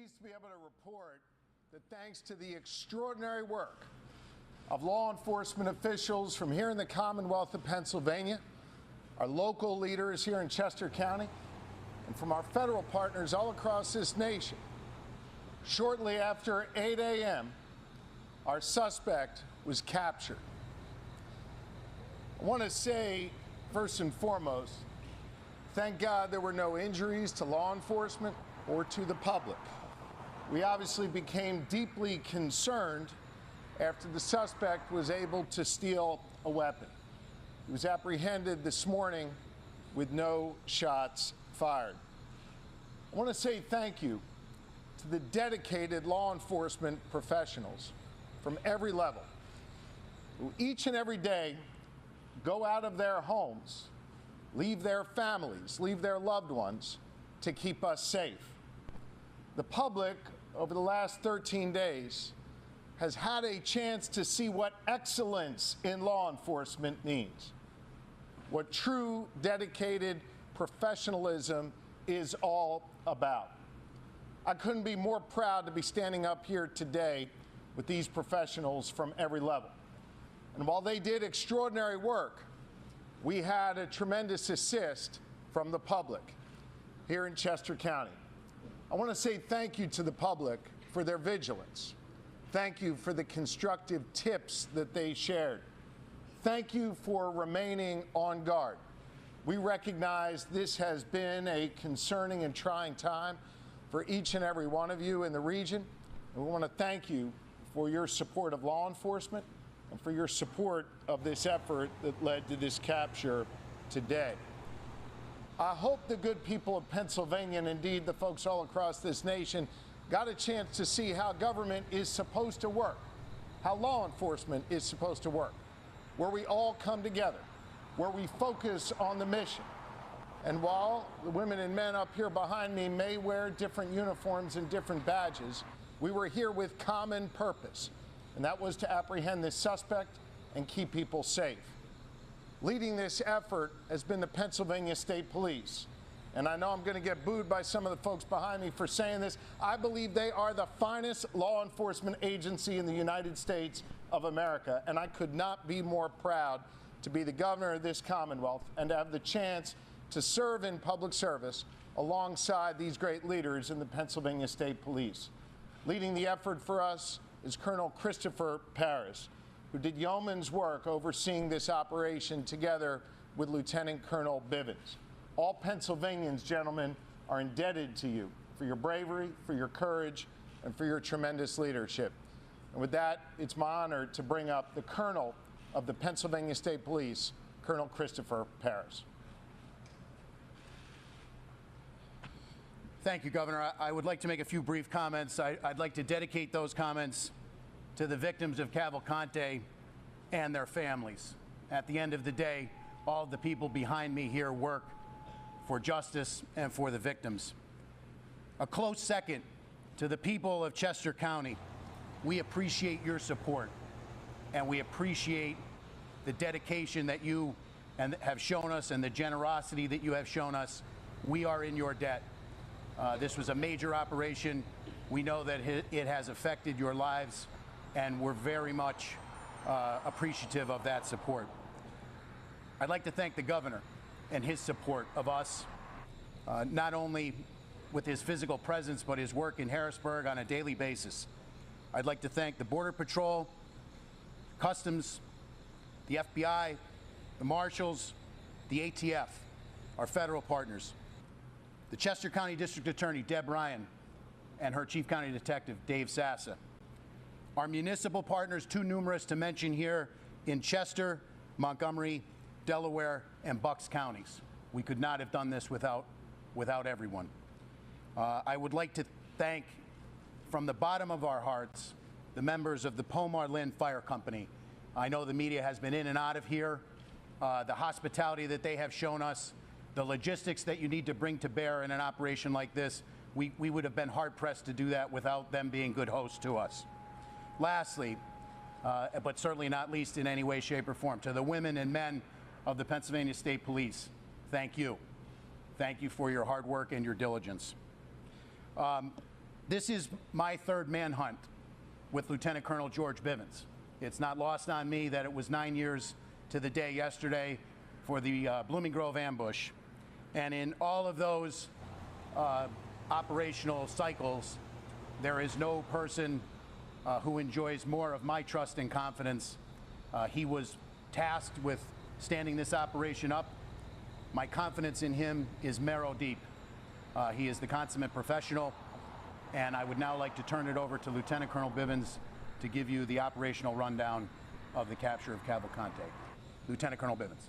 pleased to be able to report that thanks to the extraordinary work of law enforcement officials from here in the Commonwealth of Pennsylvania, our local leaders here in Chester County, and from our federal partners all across this nation, shortly after 8 a.m., our suspect was captured. I want to say, first and foremost, thank God there were no injuries to law enforcement or to the public. We obviously became deeply concerned after the suspect was able to steal a weapon. He was apprehended this morning with no shots fired. I want to say thank you to the dedicated law enforcement professionals from every level who each and every day go out of their homes, leave their families, leave their loved ones to keep us safe. The public, over the last 13 days, has had a chance to see what excellence in law enforcement means, what true, dedicated professionalism is all about. I couldn't be more proud to be standing up here today with these professionals from every level. And while they did extraordinary work, we had a tremendous assist from the public here in Chester County. I want to say thank you to the public for their vigilance. Thank you for the constructive tips that they shared. Thank you for remaining on guard. We recognize this has been a concerning and trying time for each and every one of you in the region. And we want to thank you for your support of law enforcement and for your support of this effort that led to this capture today. I hope the good people of Pennsylvania, and indeed the folks all across this nation, got a chance to see how government is supposed to work, how law enforcement is supposed to work, where we all come together, where we focus on the mission. And while the women and men up here behind me may wear different uniforms and different badges, we were here with common purpose, and that was to apprehend this suspect and keep people safe. Leading this effort has been the Pennsylvania State Police. And I know I'm going to get booed by some of the folks behind me for saying this. I believe they are the finest law enforcement agency in the United States of America. And I could not be more proud to be the governor of this Commonwealth and to have the chance to serve in public service alongside these great leaders in the Pennsylvania State Police. Leading the effort for us is Colonel Christopher Paris, who did yeoman's work overseeing this operation together with Lieutenant Colonel Bivens. All Pennsylvanians, gentlemen, are indebted to you for your bravery, for your courage, and for your tremendous leadership. And with that, it's my honor to bring up the Colonel of the Pennsylvania State Police, Colonel Christopher Paris. Thank you, Governor. I would like to make a few brief comments. I'd like to dedicate those comments to the victims of Cavalcante and their families. At the end of the day, all of the people behind me here work for justice and for the victims. A close second to the people of Chester County. We appreciate your support, and we appreciate the dedication that you have shown us and the generosity that you have shown us. We are in your debt. This was a major operation. We know that it has affected your lives, and we're very much appreciative of that support. I'd like to thank the governor and his support of us, not only with his physical presence, but his work in Harrisburg on a daily basis. I'd like to thank the Border Patrol, Customs, the FBI, the Marshals, the ATF, our federal partners, the Chester County District Attorney, Deb Ryan, and her Chief County Detective, Dave Sassa. Our municipal partners, too numerous to mention here in Chester, Montgomery, Delaware, and Bucks counties. We could not have done this without everyone. I would like to thank, from the bottom of our hearts, the members of the Pomar Lynn Fire Company. I know the media has been in and out of here. The hospitality that they have shown us, the logistics that you need to bring to bear in an operation like this, we would have been hard-pressed to do that without them being good hosts to us. Lastly, but certainly not least in any way, shape, or form, to the women and men of the Pennsylvania State Police, thank you. Thank you for your hard work and your diligence. This is my third manhunt with Lieutenant Colonel George Bivens. It's not lost on me that it was 9 years to the day yesterday for the Blooming Grove ambush. And in all of those operational cycles, there is no person who enjoys more of my trust and confidence. He was tasked with standing this operation up. My confidence in him is marrow deep. He is the consummate professional, and I would now like to turn it over to Lieutenant Colonel Bivens to give you the operational rundown of the capture of Cavalcante. Lieutenant Colonel Bivens.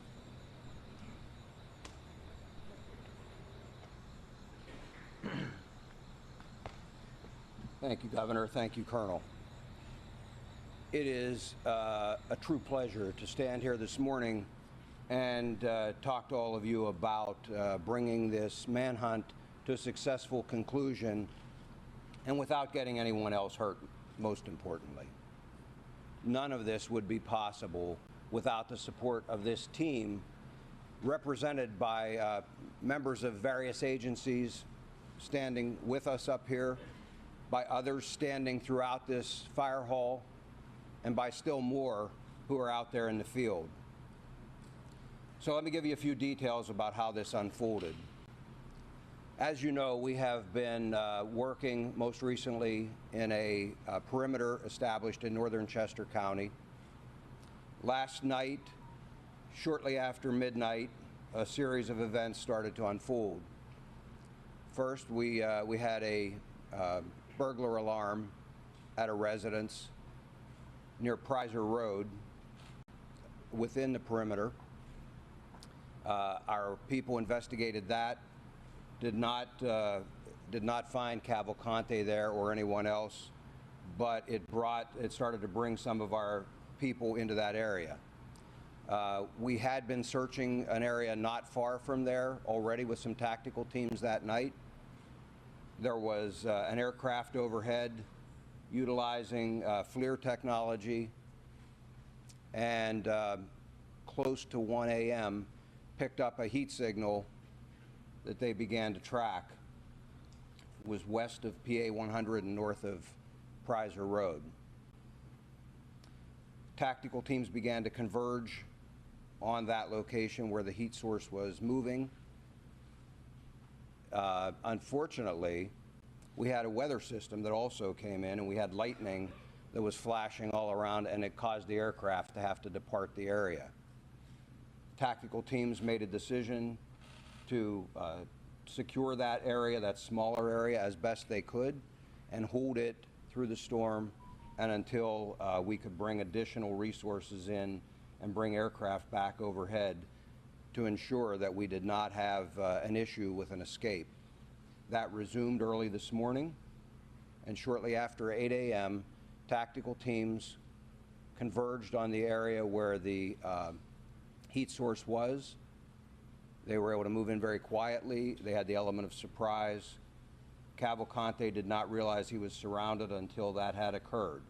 Thank you, Governor. Thank you, Colonel. It is a true pleasure to stand here this morning and talk to all of you about bringing this manhunt to a successful conclusion, and without getting anyone else hurt, most importantly. None of this would be possible without the support of this team, represented by members of various agencies standing with us up here, by others standing throughout this fire hall, and by still more who are out there in the field. So let me give you a few details about how this unfolded. As you know, we have been working most recently in a perimeter established in northern Chester County. Last night, shortly after midnight, a series of events started to unfold. First, we had a burglar alarm at a residence near Prizer Road within the perimeter. Our people investigated that, did not find Cavalcante there or anyone else, but it started to bring some of our people into that area. We had been searching an area not far from there already with some tactical teams that night. There was an aircraft overhead utilizing FLIR technology, and close to 1 a.m. picked up a heat signal that they began to track. It was west of PA 100 and north of Prizer Road. Tactical teams began to converge on that location where the heat source was moving. Unfortunately, we had a weather system that also came in, and we had lightning that was flashing all around, and it caused the aircraft to have to depart the area. Tactical teams made a decision to secure that area, that smaller area, as best they could, and hold it through the storm and until we could bring additional resources in and bring aircraft back overhead to ensure that we did not have an issue with an escape. That resumed early this morning, and shortly after 8 a.m., tactical teams converged on the area where the heat source was. They were able to move in very quietly. They had the element of surprise. Cavalcante did not realize he was surrounded until that had occurred.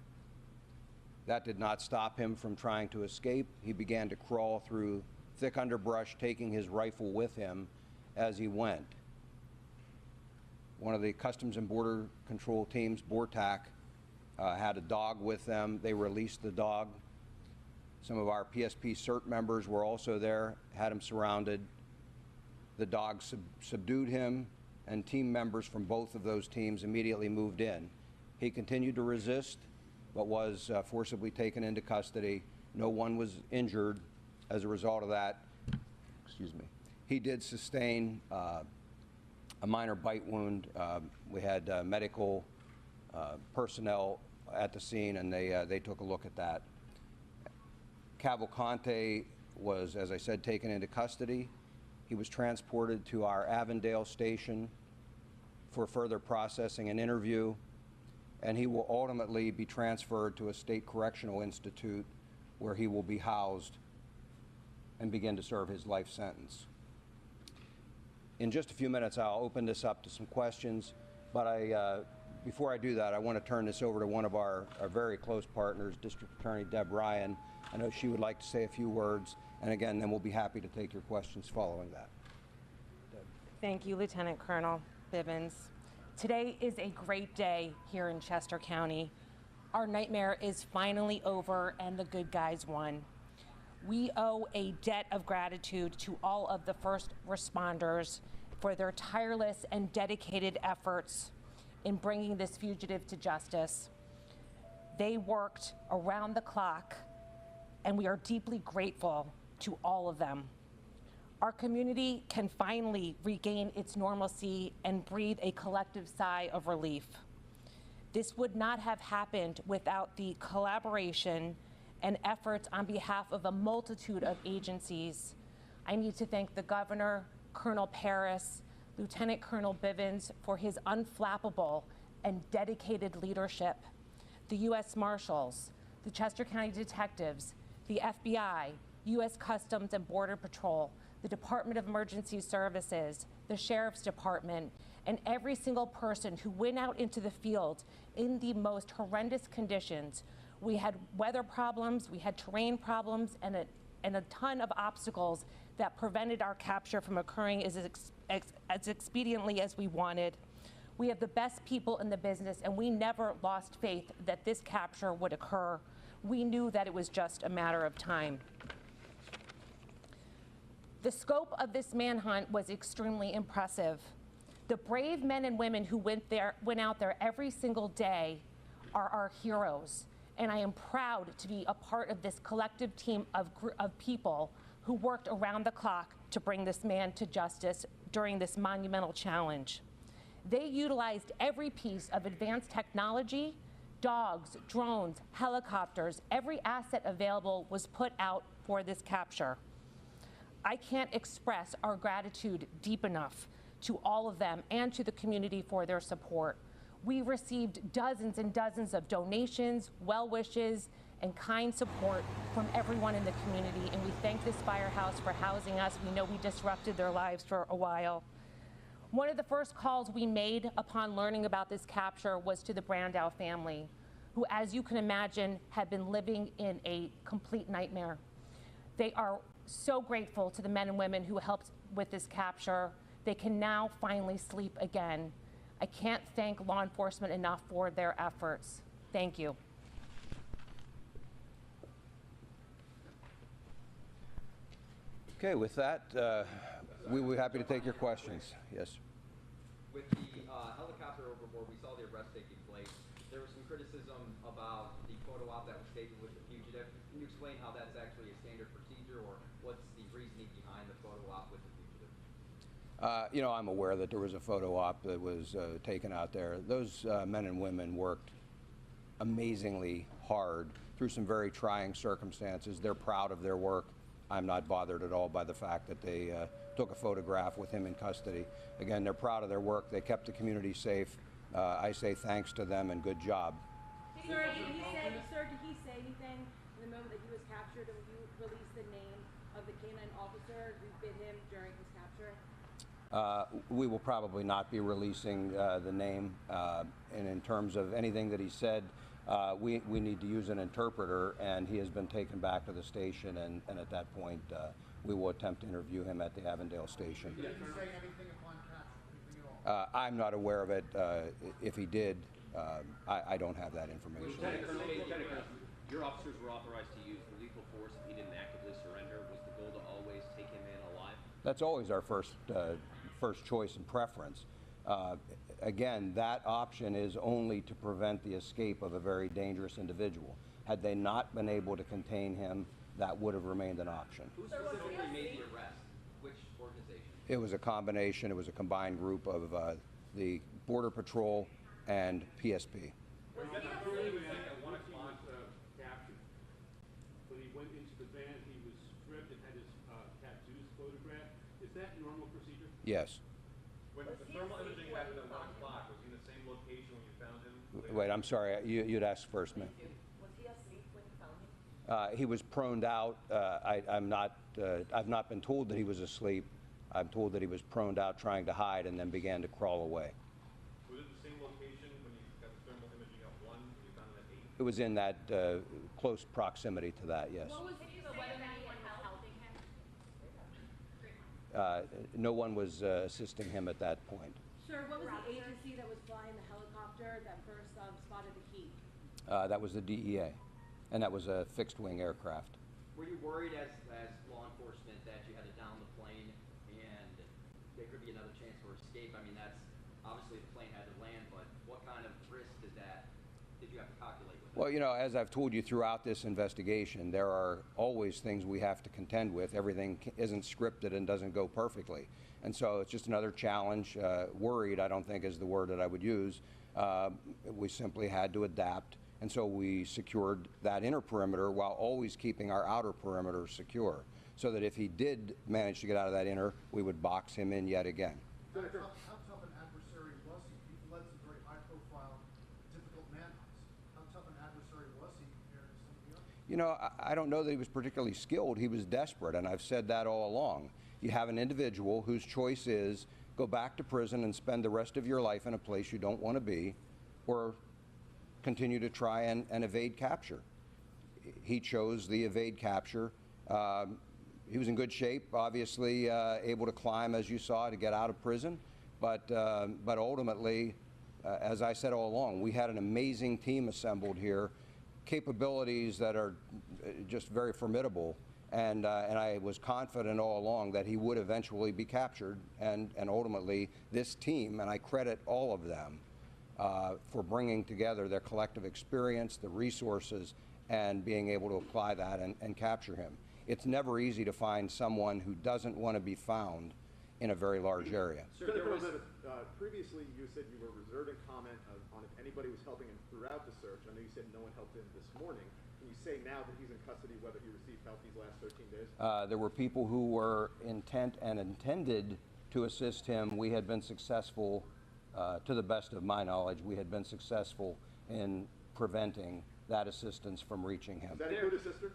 That did not stop him from trying to escape. He began to crawl through thick underbrush, taking his rifle with him as he went. One of the Customs and Border Control teams, BORTAC, had a dog with them. They released the dog. Some of our PSP CERT members were also there, had him surrounded. The dog subdued him, and team members from both of those teams immediately moved in. He continued to resist, but was forcibly taken into custody. No one was injured as a result of that. Excuse me. He did sustain a minor bite wound. We had medical personnel at the scene, and they took a look at that. Cavalcante was, as I said, taken into custody. He was transported to our Avondale station for further processing and interview, and he will ultimately be transferred to a state correctional institute where he will be housed and begin to serve his life sentence. In just a few minutes, I'll open this up to some questions, but before I do that, I want to turn this over to one of our very close partners, District Attorney Deb Ryan. I know she would like to say a few words, and again, then we'll be happy to take your questions following that. Deb. Thank you, Lieutenant Colonel Bivens. Today is a great day here in Chester County. Our nightmare is finally over and the good guys won. We owe a debt of gratitude to all of the first responders for their tireless and dedicated efforts in bringing this fugitive to justice. They worked around the clock, and we are deeply grateful to all of them. Our community can finally regain its normalcy and breathe a collective sigh of relief. This would not have happened without the collaboration and efforts on behalf of a multitude of agencies. I need to thank the Governor, Colonel Paris, Lieutenant Colonel Bivens for his unflappable and dedicated leadership, the U.S. Marshals, the Chester County Detectives, the FBI, U.S. Customs and Border Patrol, the Department of Emergency Services, the Sheriff's Department, and every single person who went out into the field in the most horrendous conditions. We had weather problems, we had terrain problems, and a ton of obstacles that prevented our capture from occurring as expediently as we wanted. We have the best people in the business, and we never lost faith that this capture would occur. We knew that it was just a matter of time. The scope of this manhunt was extremely impressive. The brave men and women who went out there every single day are our heroes, and I am proud to be a part of this collective team of people who worked around the clock to bring this man to justice during this monumental challenge. They utilized every piece of advanced technology, dogs, drones, helicopters, every asset available was put out for this capture. I can't express our gratitude deep enough to all of them and to the community for their support. We received dozens and dozens of donations, well wishes, and kind support from everyone in the community, and we thank this firehouse for housing us. We know we disrupted their lives for a while. One of the first calls we made upon learning about this capture was to the Brandow family, who, as you can imagine, had been living in a complete nightmare. They are so grateful to the men and women who helped with this capture. They can now finally sleep again. I can't thank law enforcement enough for their efforts. Thank you. Okay, with that, we will be happy to take your questions. Yes. With the helicopter overboard, we saw the arrest taking place. There was some criticism about the photo op that was taken with the fugitive. Can you explain how that's actually a standard procedure, or what's the reasoning behind the photo op with the fugitive? You know, I'm aware that there was a photo op that was taken out there. Those men and women worked amazingly hard through some very trying circumstances. They're proud of their work. I'm not bothered at all by the fact that they took a photograph with him in custody. Again, they're proud of their work. They kept the community safe. I say thanks to them and good job. Sir, did he say anything in the moment that he was captured, and you released the name of the canine officer who bit him during his capture? We will probably not be releasing the name. And in terms of anything that he said, we need to use an interpreter, and he has been taken back to the station, and at that point, we will attempt to interview him at the Avondale station. Did he say anything upon capture? Anything at all? I'm not aware of it. If he did, I don't have that information. Your officers were authorized to use lethal force if he didn't actively surrender. Was the goal to always take him in alive? That's always our first choice and preference. Again, that option is only to prevent the escape of a very dangerous individual. Had they not been able to contain him, that would have remained an option. Who specifically made the arrest? Which organization? It was a combination. It was a combined group of the Border Patrol and PSP. At 1 o'clock captured. When he went into the van, he was stripped and had his tattoos photographed. Is that normal procedure? Yes. When the thermal imaging happened at 1 o'clock, was he in the same location when you found him? Wait, I'm sorry. You'd ask first, ma'am. Was he asleep when you found him? He was proned out. I've not been told that he was asleep. I'm told that he was proned out trying to hide and then began to crawl away. Was it the same location when you got the thermal imaging at 1 when you found him at 8? It was in that close proximity to that, yes. What was whether anyone was helping him? No one was assisting him at that point. Sir, what was the agency that was flying the helicopter that first spotted the heat? That was the DEA, and that was a fixed-wing aircraft. Were you worried as law enforcement that you had to down the plane and there could be another chance for escape? I mean, that's obviously the plane had to land, but what kind of risk did you have to calculate with that? Well, you know, as I've told you throughout this investigation, there are always things we have to contend with. Everything isn't scripted and doesn't go perfectly. And so it's just another challenge. Worried, I don't think, is the word that I would use. We simply had to adapt. And so we secured that inner perimeter while always keeping our outer perimeter secure, so that if he did manage to get out of that inner, we would box him in yet again. How tough an adversary was he? He led some very high-profile, difficult manhunts. How tough an adversary was he compared to some of the others? You know, I don't know that he was particularly skilled. He was desperate, and I've said that all along. You have an individual whose choice is go back to prison and spend the rest of your life in a place you don't want to be, or continue to try and evade capture. He chose the evade capture. He was in good shape, obviously able to climb, as you saw, to get out of prison. But ultimately, as I said all along, we had an amazing team assembled here, capabilities that are just very formidable. And I was confident all along that he would eventually be captured. And ultimately, this team, and I credit all of them, for bringing together their collective experience, the resources, and being able to apply that and capture him. It's never easy to find someone who doesn't want to be found in a very large area. Sir, previously you said you were reserving comment on if anybody was helping him throughout the search. I know you said no one helped him this morning. Can you say now that he's in custody whether he received help these last 13 days? There were people who were intent and intended to assist him. We had been successful. To the best of my knowledge, we had been successful in preventing that assistance from reaching him. Does that include a sister?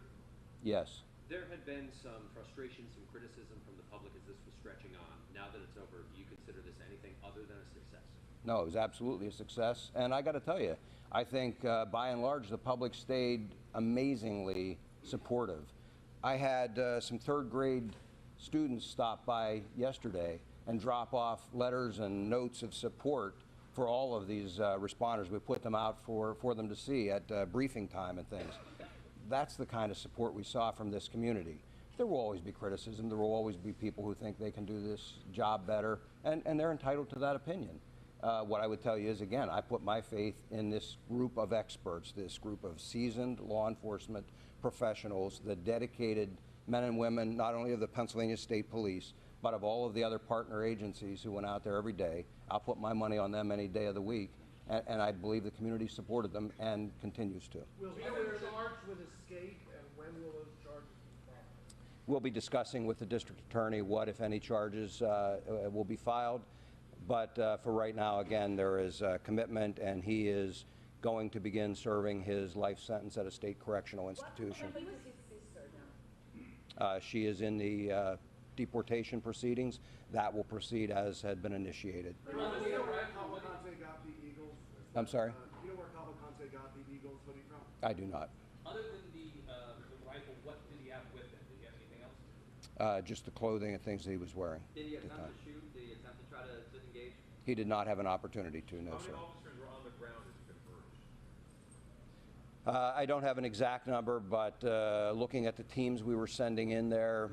Yes. There had been some frustration, some criticism from the public as this was stretching on. Now that it's over, do you consider this anything other than a success? No, it was absolutely a success. And I got to tell you, I think by and large the public stayed amazingly supportive. I had some third grade students stop by yesterday and drop off letters and notes of support for all of these responders. We put them out for them to see at briefing time and things. That's the kind of support we saw from this community. There will always be criticism. There will always be people who think they can do this job better, and they're entitled to that opinion. What I would tell you is, again, I put my faith in this group of experts, this group of seasoned law enforcement professionals, the dedicated men and women, not only of the Pennsylvania State Police, but of all of the other partner agencies who went out there every day. I'll put my money on them any day of the week, and I believe the community supported them and continues to. Will he be charged with escape, and when will those charges be filed? We'll be discussing with the district attorney what, if any, charges will be filed. But for right now, again, there is a commitment, and he is going to begin serving his life sentence at a state correctional institution. When was his sister now? She is in the deportation proceedings. That will proceed as had been initiated. Do you know where Cavalcante got the Eagles? I'm sorry? Do you know where Cavalcante got the Eagles hoodie from? I do not. Other than the rifle, what did he have with him? Did he have anything else? Just the clothing and things that he was wearing. Did he at the attempt time. to shoot? Did he attempt to try to disengage? He did not have an opportunity to, no, sir. Officers were on the ground as converged? I don't have an exact number, but looking at the teams we were sending in there,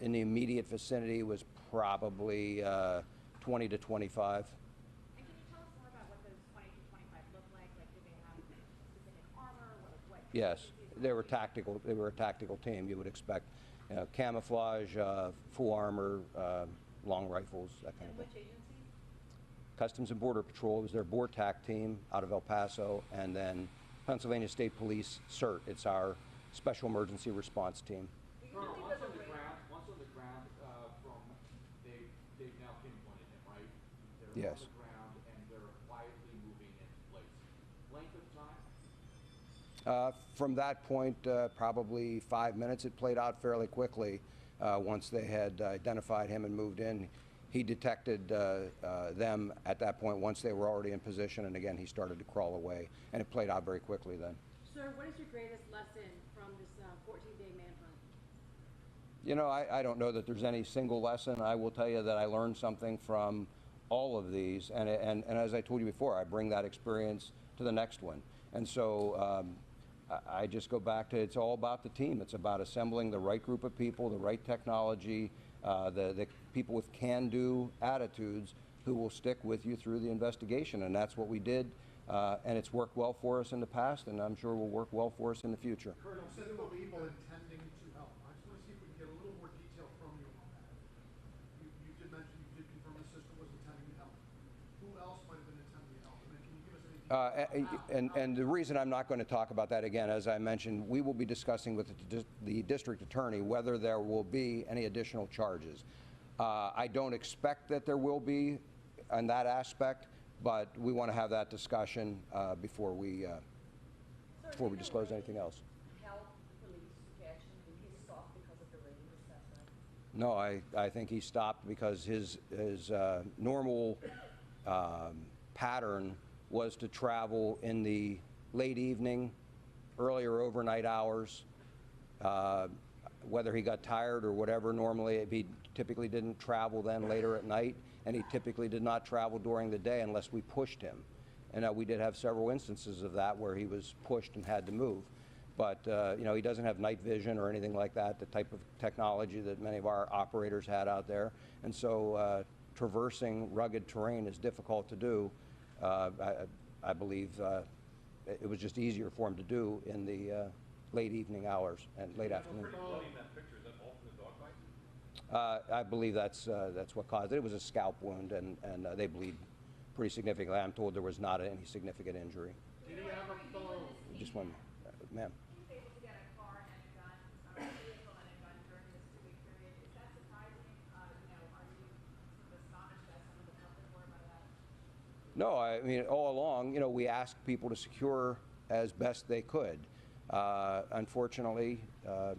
in the immediate vicinity was probably 20 to 25. And can you tell us more about what those 20 to 25 look like? Like, did they have specific armor? What Yes, they were tactical. They were a tactical team. You would expect, you know, camouflage, full armor, long rifles, that kind of thing. Which agency? Customs and Border Patrol was their BORTAC team out of El Paso, and then Pennsylvania State Police CERT. It's our Special Emergency Response Team. Once on the ground, they've now pinpointed him, right? They're Yes. on the ground and they're quietly moving into place. Length of time? From that point, probably 5 minutes. It played out fairly quickly once they had identified him and moved in. He detected them at that point once they were already in position, and again, he started to crawl away, and it played out very quickly then. Sir, what is your greatest lesson from this 14-day manhunt? You know, I don't know that there's any single lesson. I will tell you that I learned something from all of these, and as I told you before, I bring that experience to the next one. And so I just go back to, it's all about the team. It's about assembling the right group of people, the right technology, the people with can-do attitudes who will stick with you through the investigation. And that's what we did, and it's worked well for us in the past, and I'm sure will work well for us in the future. Colonel, said there were people intending to help. I just want to see if we can get a little more detail from you on that. You did mention, you did confirm the sister was intending to help. Who else might have been intending to help? I mean, can you give us any details? And the reason I'm not going to talk about that again, as I mentioned, we will be discussing with the district attorney whether there will be any additional charges. I don't expect that there will be on that aspect, but we want to have that discussion before we disclose anything else. Help police to catch him? Did he stop because of the rating assessment? No, I think he stopped because his normal pattern was to travel in the late evening, earlier overnight hours. Whether he got tired or whatever, normally he typically didn't travel then later at night, and he typically did not travel during the day unless we pushed him. And we did have several instances of that where he was pushed and had to move. But you know, he doesn't have night vision or anything like that, the type of technology that many of our operators had out there. And so traversing rugged terrain is difficult to do. I believe it was just easier for him to do in the late evening hours and late afternoon. I believe that's what caused it. It was a scalp wound, and they bleed pretty significantly. I'm told there was not any significant injury. Did he have a phone? Just one, ma'am. He was able to get a car and a gun, or a vehicle and a gun during this 2-week period. Is that surprising? Are you sort of astonished as some of the public were by that? No, I mean, all along, we asked people to secure as best they could. Unfortunately,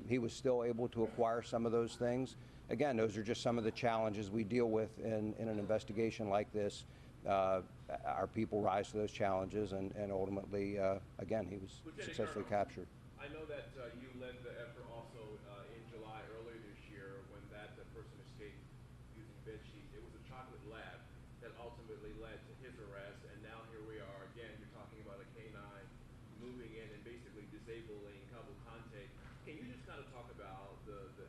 he was still able to acquire some of those things. Again, those are just some of the challenges we deal with in an investigation like this. Our people rise to those challenges, and ultimately, again, he was successfully captured. I know that you led the effort also in July earlier this year when that person escaped using bedsheets. It was a chocolate lab that ultimately led to his arrest, and now here we are again. You're talking about a canine moving in and basically disabling Cavalcante. Can you just kind of talk about the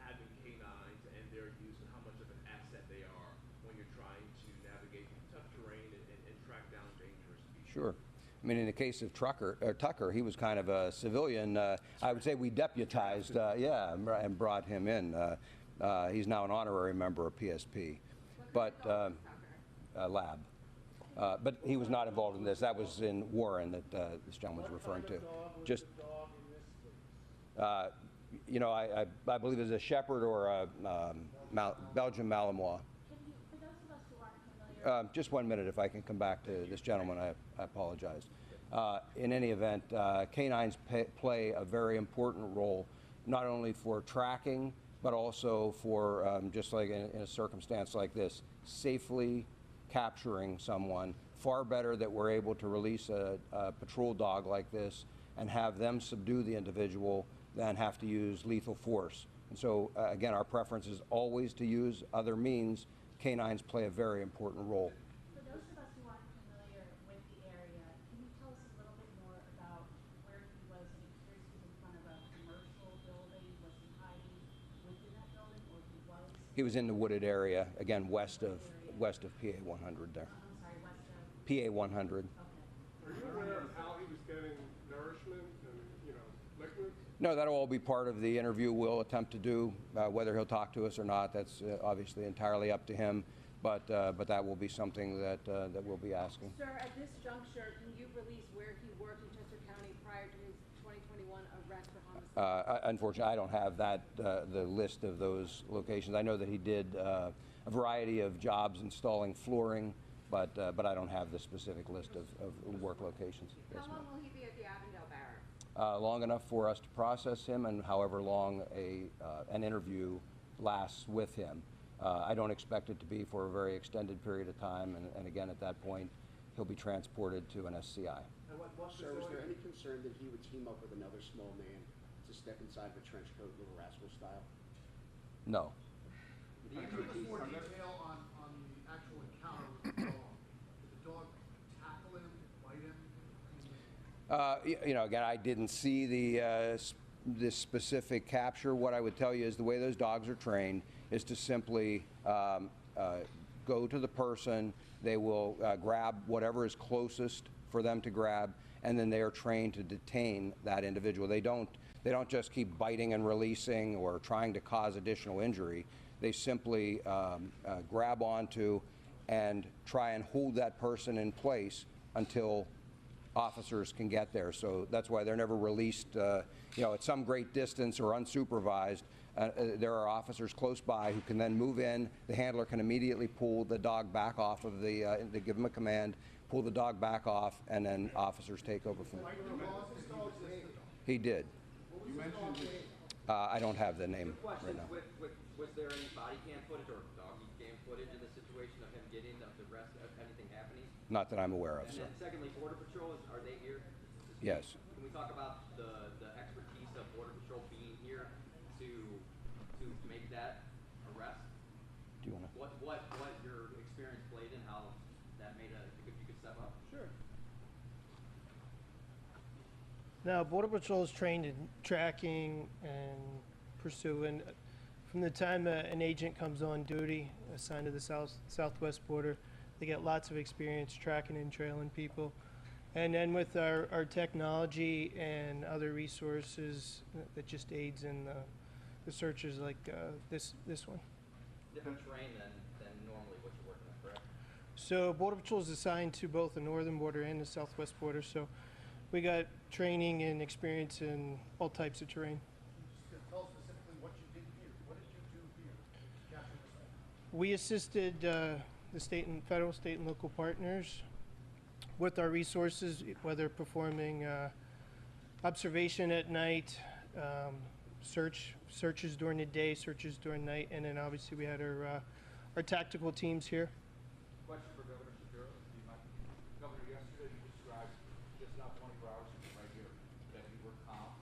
having canines and their use and how much of an asset they are when you're trying to navigate tough terrain and track down dangerous people? Sure. I mean, in the case of Tucker, he was kind of a civilian. I would say we deputized, and brought him in. He's now an honorary member of PSP, but lab. But he was not involved in this. That was in Warren that this gentleman was referring to. Just, I believe it's a shepherd or a Belgian Malinois. For those of us who aren't familiar, Just 1 minute, if I can come back to this gentleman, I apologize. In any event, canines play a very important role, not only for tracking, but also for, just like in a circumstance like this, safely capturing someone. Far better that we're able to release a patrol dog like this and have them subdue the individual than have to use lethal force. And so, again, our preference is always to use other means. Canines play a very important role. for those of us who aren't familiar with the area, can you tell us a little bit more about where he was? It appears he was in front of a commercial building. Was he hiding within that building, or he was? He was in the wooded area, again, west of PA 100 there. I'm sorry, west of. PA 100. Okay. Are you aware of how he was getting nourishment and, liquids? No, that'll all be part of the interview we'll attempt to do. Whether he'll talk to us or not, that's obviously entirely up to him. But that will be something that we'll be asking. Sir, at this juncture, can you release where he worked in Chester County prior to his 2021 arrest for homicide? Unfortunately, I don't have that the list of those locations. I know that he did a variety of jobs installing flooring, but I don't have the specific list of work locations. How long will he be at the Avondale Barracks? Long enough for us to process him, and however long an interview lasts with him. I don't expect it to be for a very extended period of time, and again, at that point, he'll be transported to an SCI. Sir, was there any concern that he would team up with another small man to step inside of a trench coat, Little Rascal style? No. Can you give us more detail on the actual encounter Again, I didn't see this specific capture. What I would tell you is the way those dogs are trained is to simply go to the person. They will grab whatever is closest for them to grab, and then they are trained to detain that individual. They don't just keep biting and releasing or trying to cause additional injury. They simply grab onto and try and hold that person in place until officers can get there. So that's why they're never released at some great distance or unsupervised. There are officers close by who can then move in. The handler can immediately pull the dog back off of they give them a command, pull the dog back off, and then officers take over from there. He did. You mentioned I don't have the name right now. Was there any body cam footage or doggy cam footage in the situation of him getting of the rest of anything happening? Not that I'm aware of, And sir. then secondly, Border Patrol, are they here? Yes. Can we talk about the expertise of Border Patrol being here to make that arrest? Do you want to? What your experience played in, how that made you could step up? Sure. Now, Border Patrol is trained in tracking and pursuing. From the time an agent comes on duty, assigned to the southwest border, they get lots of experience tracking and trailing people. And then with our technology and other resources that just aids in the searches like this one. Different terrain than normally what you're working on, correct? So Border Patrol is assigned to both the northern border and the southwest border. So we got training and experience in all types of terrain. tell us specifically what you did here. What did you do here to capture this man? We assisted the federal, state, and local partners with our resources, whether performing observation at night, searches during the day, searches during night, and then obviously we had our tactical teams here. Question for Governor Shapiro. Governor, yesterday you described just about 24 hours ago right here that you were calm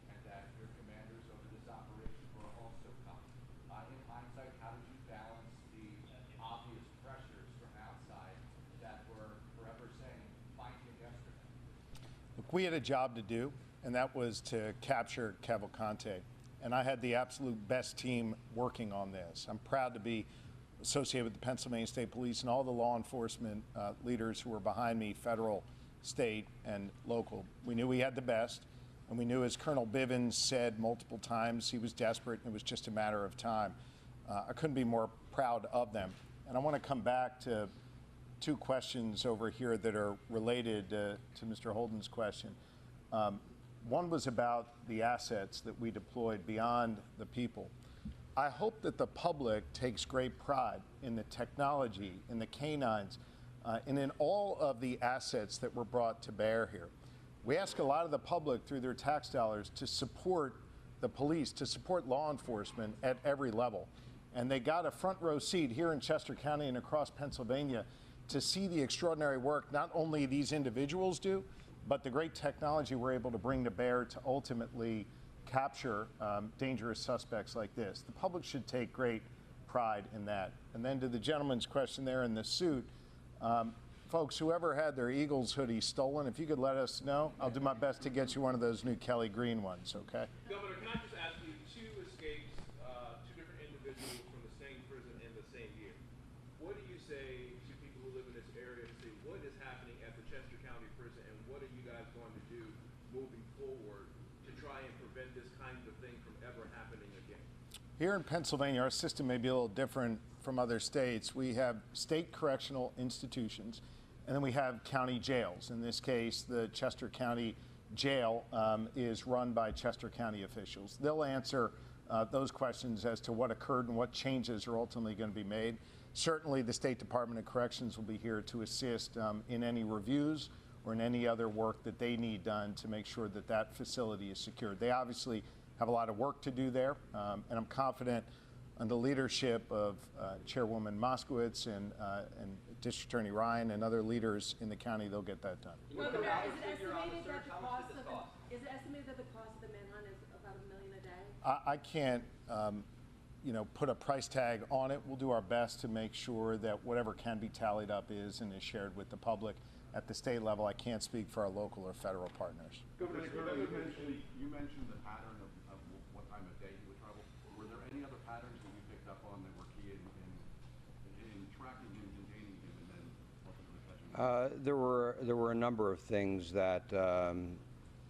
and that your commanders over this operation were also calm. In hindsight, how did you balance the obvious pressures from outside that were forever saying, find him yesterday? Look, we had a job to do, and that was to capture Cavalcante. And I had the absolute best team working on this. I'm proud to be associated with the Pennsylvania State Police and all the law enforcement leaders who were behind me, federal, state, and local. We knew we had the best, and we knew, as Colonel Bivens said multiple times, he was desperate, and it was just a matter of time. I couldn't be more proud of them. And I want to come back to two questions over here that are related to Mr. Holden's question. One was about the assets that we deployed beyond the people. I hope that the public takes great pride in the technology, in the canines, and in all of the assets that were brought to bear here. We ask a lot of the public through their tax dollars to support the police, to support law enforcement at every level. And they got a front row seat here in Chester County and across Pennsylvania to see the extraordinary work not only these individuals do, but the great technology we're able to bring to bear to ultimately capture dangerous suspects like this. The public should take great pride in that. And then to the gentleman's question there in the suit, folks, whoever had their Eagles hoodie stolen, if you could let us know, I'll do my best to get you one of those new Kelly Green ones, okay? Governor, can I just ask you, two escapes, two different individuals from the same prison in the same year. What do you say to people who live in this area to see what is happening at the Chester County Prison, and what are you guys going to do moving forward to try and prevent this kind of thing from ever happening again? Here in Pennsylvania, our system may be a little different from other states. We have state correctional institutions, and then we have county jails. In this case, the Chester County Jail is run by Chester County officials. They'll answer those questions as to what occurred and what changes are ultimately going to be made. Certainly, the State Department of Corrections will be here to assist in any reviews or in any other work that they need done to make sure that that facility is secured. They obviously have a lot of work to do there, and I'm confident under the leadership of Chairwoman Moskowitz and District Attorney Ryan and other leaders in the county, they'll get that done. Governor, is it estimated that the cost of the manhunt is about $1 million a day? I can't, put a price tag on it. We'll do our best to make sure that whatever can be tallied up is and is shared with the public. at the state level. I can't speak for our local or federal partners. Governor, you mentioned the pattern of what time of day he would travel. Were there any other patterns that you picked up on that were key in tracking him, containing him, and then ultimately catching him? There were a number of things that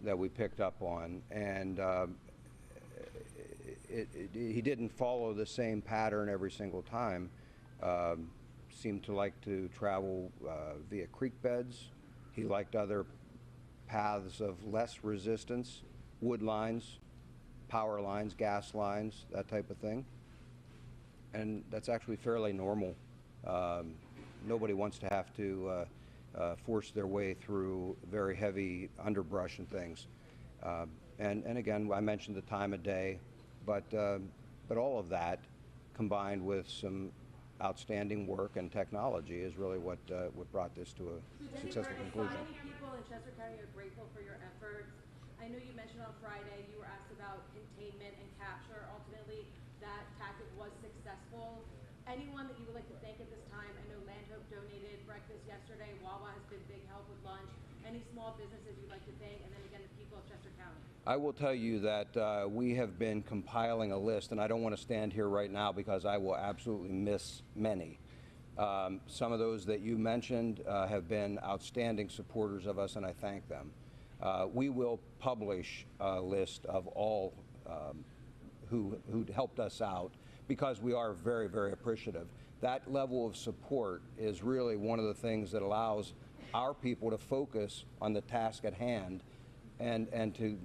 that we picked up on, and he didn't follow the same pattern every single time. Seemed to like to travel via creek beds. He liked other paths of less resistance, wood lines, power lines, gas lines, that type of thing. And that's actually fairly normal. Nobody wants to have to force their way through very heavy underbrush and things. And again, I mentioned the time of day, but all of that combined with some outstanding work and technology is really what brought this to a successful conclusion. Many people in Chester County are grateful for your efforts. I know you mentioned on Friday you were asked about containment and capture. Ultimately, that tactic was successful. Anyone that you would like to thank at this time? I know Land Hope donated breakfast yesterday. Wawa has been big help with lunch. Any small businesses you'd like to thank? And then again, the people of Chester County. I will tell you that we have been compiling a list, and I don't want to stand here right now because I will absolutely miss many. Some of those that you mentioned have been outstanding supporters of us, and I thank them. We will publish a list of all who helped us out because we are very, very appreciative. That level of support is really one of the things that allows our people to focus on the task at hand and to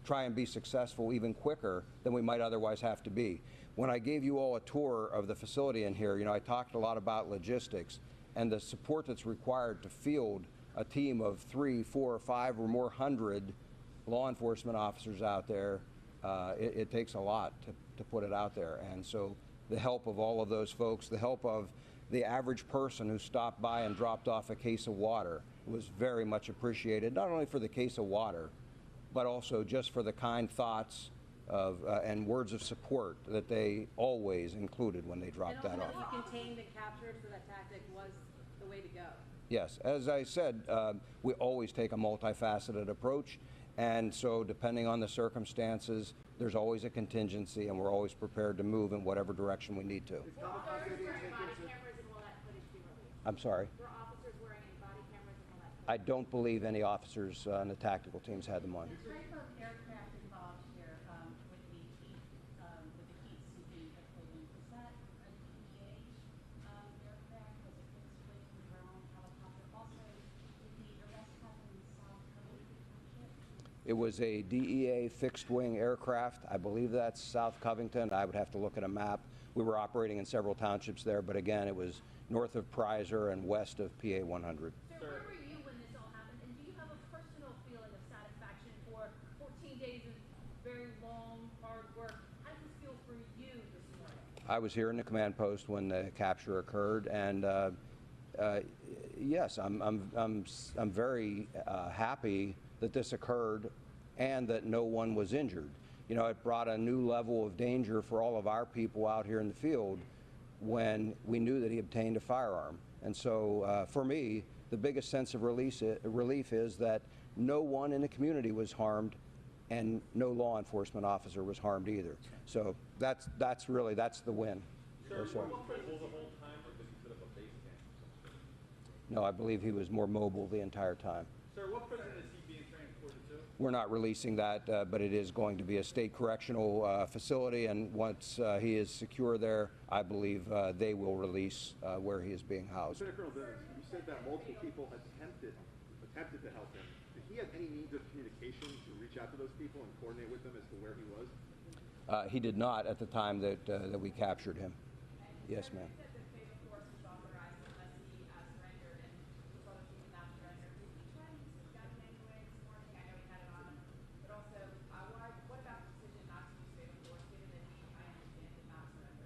try and be successful even quicker than we might otherwise have to be. When I gave you all a tour of the facility in here, I talked a lot about logistics and the support that's required to field a team of 3, 4, 5 or more hundred law enforcement officers out there. It takes a lot to put it out there, and so the help of all of those folks, the help of the average person who stopped by and dropped off a case of water was very much appreciated, not only for the case of water, but also just for the kind thoughts of, and words of support that they always included when they dropped that off. And contained and captured, so that tactic was the way to go. Yes, as I said, we always take a multifaceted approach, and so depending on the circumstances, there's always a contingency, and we're always prepared to move in whatever direction we need to. I'm sorry? Were officers wearing any body cameras and all that? I don't believe any officers on the tactical teams had them on. Is there any aircraft involved here with the heat-seeking equipment? Was that a DEA aircraft? Was it fixed-wing, drone, helicopter? Also, did the arrest happen in South Covington Township? It was a DEA fixed-wing aircraft. I believe that's South Covington. I would have to look at a map. We were operating in several townships there, but again, it was north of Prizer and west of PA 100. Sir, where were you when this all happened? And do you have a personal feeling of satisfaction for 14 days of very long, hard work? How does this feel for you this morning? I was here in the command post when the capture occurred, and yes, I'm very happy that this occurred and that no one was injured. It brought a new level of danger for all of our people out here in the field when we knew that he obtained a firearm. And so for me, the biggest sense of relief is that no one in the community was harmed and no law enforcement officer was harmed either. So that's the win. Sir, was he mobile the whole time, or did he set up a base camp? No, I believe he was more mobile the entire time. Sir, what prison is he being transported to? We're not releasing that, but it is going to be a state correctional facility, and once he is secure there, I believe they will release where he is being housed. Lieutenant Colonel Dennis, you said that multiple people attempted to help him. Did he have any means of communication to reach out to those people and coordinate with them as to where he was? He did not at the time that we captured him. Yes, ma'am.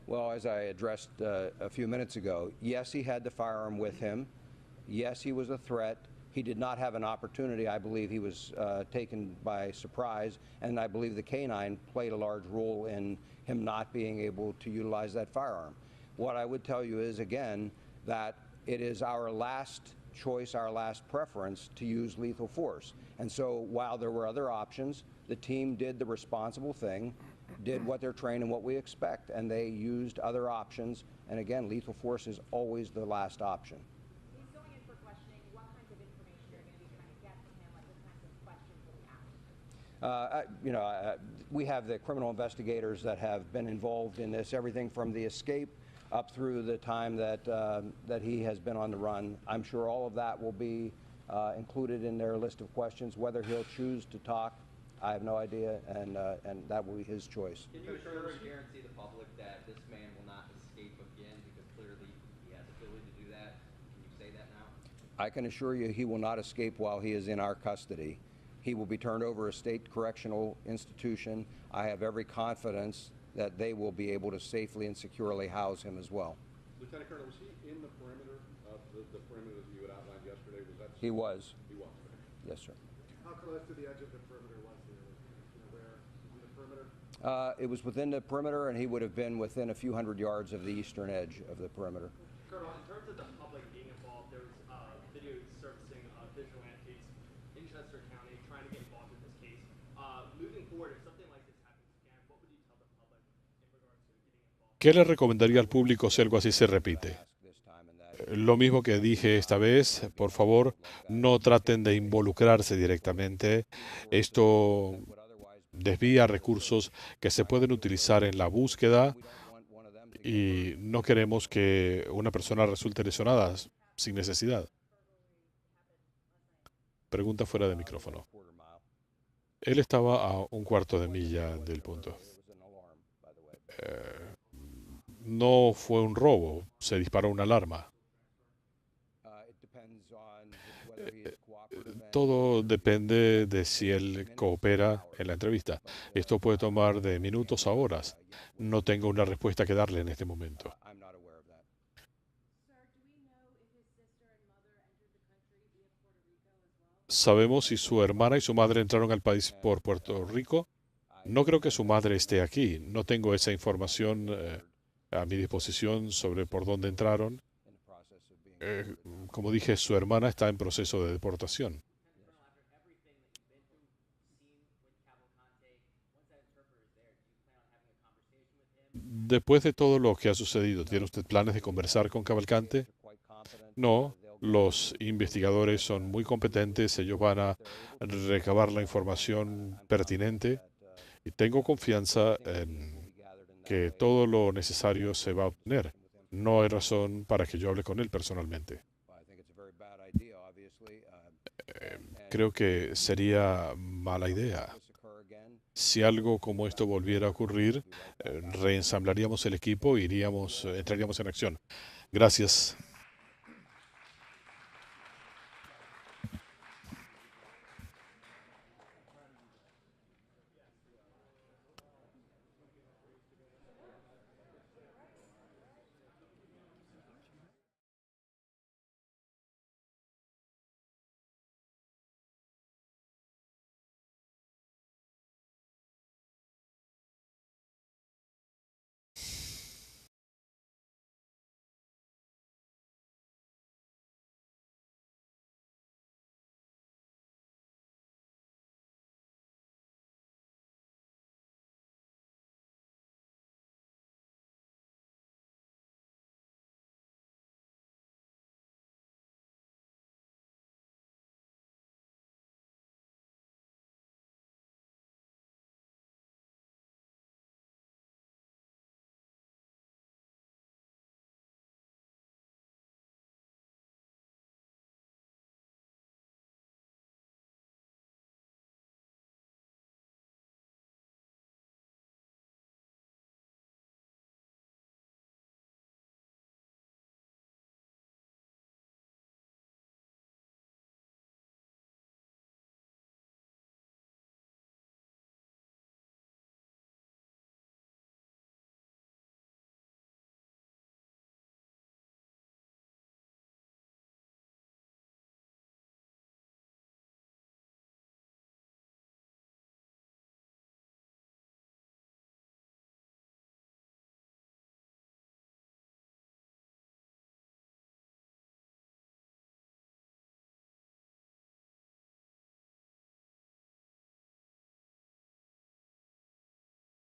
Well, as I addressed a few minutes ago, yes, he had the firearm with him. Yes, he was a threat. He did not have an opportunity. I believe he was taken by surprise, and I believe the canine played a large role in him not being able to utilize that firearm. What I would tell you is, again, that it is our last choice, our last preference, to use lethal force. And so while there were other options, the team did the responsible thing, did what they're trained and what we expect, and they used other options. And again, lethal force is always the last option. He's going in for questioning. What kinds of information are you going to be trying to get from him? Like what kinds of questions will he ask? We have the criminal investigators that have been involved in this, everything from the escape up through the time that he has been on the run. I'm sure all of that will be included in their list of questions. Whether he'll choose to talk, I have no idea, and that will be his choice. Can you assure and guarantee the public that this man will not escape again, because clearly he has the ability to do that? Can you say that now? I can assure you he will not escape while he is in our custody. He will be turned over to a state correctional institution. I have every confidence that they will be able to safely and securely house him as well. Lieutenant Colonel, was he in the perimeter of the perimeter that you had outlined yesterday? Was that? He was. He was. Yes, sir. How close to the edge of the perimeter was he? Where in the perimeter? It was within the perimeter, and he would have been within a few hundred yards of the eastern edge of the perimeter. Colonel, in terms of the public being involved, there was videos surfacing of vigilantes in Chester County trying to get involved in this case. Moving forward, if something like this happens again, what would you tell the public in regards to getting involved? ¿Qué le recomendaría al público si algo así se repite? Lo mismo que dije esta vez, por favor, no traten de involucrarse directamente. Esto desvía recursos que se pueden utilizar en la búsqueda y no queremos que una persona resulte lesionada sin necesidad. Pregunta fuera de micrófono. Él estaba a un cuarto de milla del punto. No fue un robo, se disparó una alarma. Todo depende de si él coopera en la entrevista. Esto puede tomar de minutos a horas. No tengo una respuesta que darle en este momento. ¿Sabemos si su hermana y su madre entraron al país por Puerto Rico? No creo que su madre esté aquí. No tengo esa información a mi disposición sobre por dónde entraron. Como dije, su hermana está en proceso de deportación. Después de todo lo que ha sucedido, ¿tiene usted planes de conversar con Cavalcante? No, los investigadores son muy competentes, ellos van a recabar la información pertinente y tengo confianza en que todo lo necesario se va a obtener. No hay razón para que yo hable con él personalmente. Creo que sería mala idea. Si algo como esto volviera a ocurrir, reensamblaríamos el equipo e entraríamos en acción. Gracias.